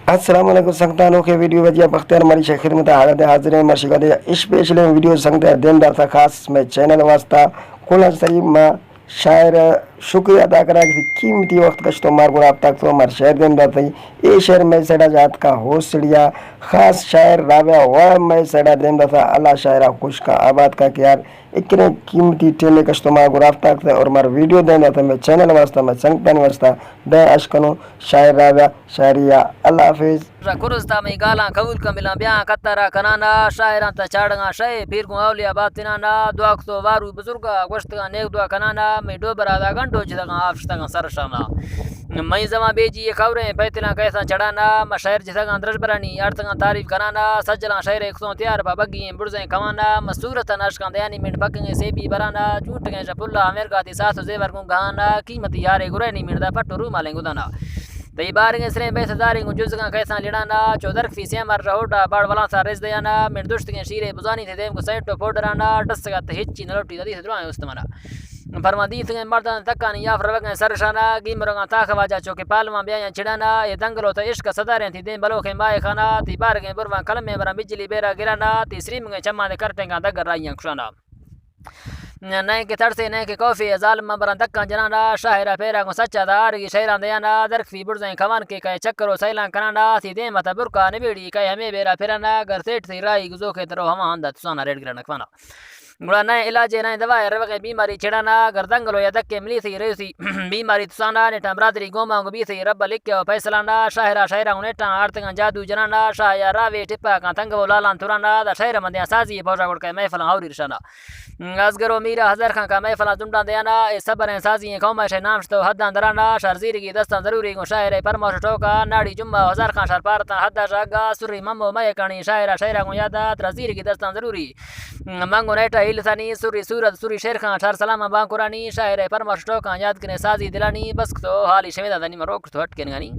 السلام علیکم سنگتانوں کے ویڈیو وجہ بختیار مری سے خدمت حالت حاضر ہیں مرشد اسپیشل ویڈیو سنگتے دین دار تھا خاص میں چینل واسطہ کھلا شریف میں شاعر شکریہ ادا کرا کہ قیمتی وقت کا استعمال کو آپ تک تو ہمارے شہر دین دار تھی یہ شہر میں سیڈا جات کا حوصلہ خاص شاعر رابعہ و میں سیڈا دین دار تھا اللہ شاعرہ خوش کا آباد کا کہ یار اتنے قیمتی ٹیلے کا استعمال کو آپ تک اور ہمارا ویڈیو دین دار تھا میں چینل واسطہ میں سنگتان واسطہ دے اشکنوں شاعر رابعہ شاعریہ اللہ حافظ کرستا میں گالاں قبول کا ملا بیاں کترا کنانا شاعراں تا چاڑگاں شے پھر کو اولیاء باتنانا دعا تو وارو بزرگا گوشتگا نیک دعا کنانا میں دو برادہ گھنٹو جتگا آفشتگا سرشانا میں زمان بیجی یہ خبریں پیتلاں کیسا چڑھانا مشاعر جتگا درج برانی ارتگا تعریف کرانا سجلاں شعر ایکسوں تیار پا بگیں برزیں کمانا مسورتاں اشکاں دیانی منٹ پکنگیں سیبی برانا جھوٹگیں شپلا امریکہ تی ساتھ زیور کو گانا قیمتی یارے گرینی منٹ دا پٹو رو مالیں گدانا تی بارگیں سریں بیس داریں جزگاں کیسا لڑانا چودرک فی سیمر رہوڑا باڑ والا سا رز دیانا من دوشتگیں شیرے بزانی تھے دیم کو سینٹو پوڈرانا ڈسگا تہچی نلوٹی ددی سے دعائیں استمانا فرمادی تھیں مردان تکانی یا فروگیں سرشانا گیمرگاں تاخ واجہ چوکے پالواں بیاں چھڑانا یہ دنگلو تا عشق صداریں تھی دین بلوکیں مائے خانا تی بارگیں بروان کلمیں بران بجلی بیرا گرانا تی سریمگیں چمان دے کرٹنگاں دگر رائیاں کشانا نئے کے تھڑ سے نئے کے کوفی ظالم بران تکاں جنانا شاہرہ پیرا کو سچا دارگی شہران دیانا درخی برزیں کھوان کے کئے چکرو سیلان کرانا تی دین متا برکا نبیڑی کئے ہمیں بیرا پھرانا گر سیٹ تھی رائی گزو کے ترو ہما ہندہ تسانا ریڈ گرانا کھوانا گڑا نئے علاجے نئے دوائے روگیں بیماری چھڑانا گر دنگلو یا دکے ملی تھی ریو تھی بیماری تسانا نیٹا برادری گوما گو بی تھی رب لکھو فیصلانا شاہرہ شاہرہ نیٹا آرتگاں جادو جنانا شاہ یا راوی ٹپا کان تنگو لالان ترانا دا شاہرہ مندیاں سازی پوشا گڑ کے محفلاں ہوری رشانا ازگرو میرا حضر خان کا محفلاں زمڈان دیانا اس صبریں سازی قوم شے نام شتو حداں درانا شرزیری کی دستان ضروری کو شاعر پرموش ٹوکا ناڑی جمعہ ہزار خان شر پارتا حدا شاگا سری ممو مے کانی شاعرہ شاعرہ کو یادا ترزیری کی دستان ضروری منگو نیٹا ہل ثانی سری سورت سری شیر خان شر سلام با قرانی شاعر پرموش ٹوکا یاد کنے سازی دلانی بس تو حالی شمیدہ دنی مروک تو ہٹ کے نگانی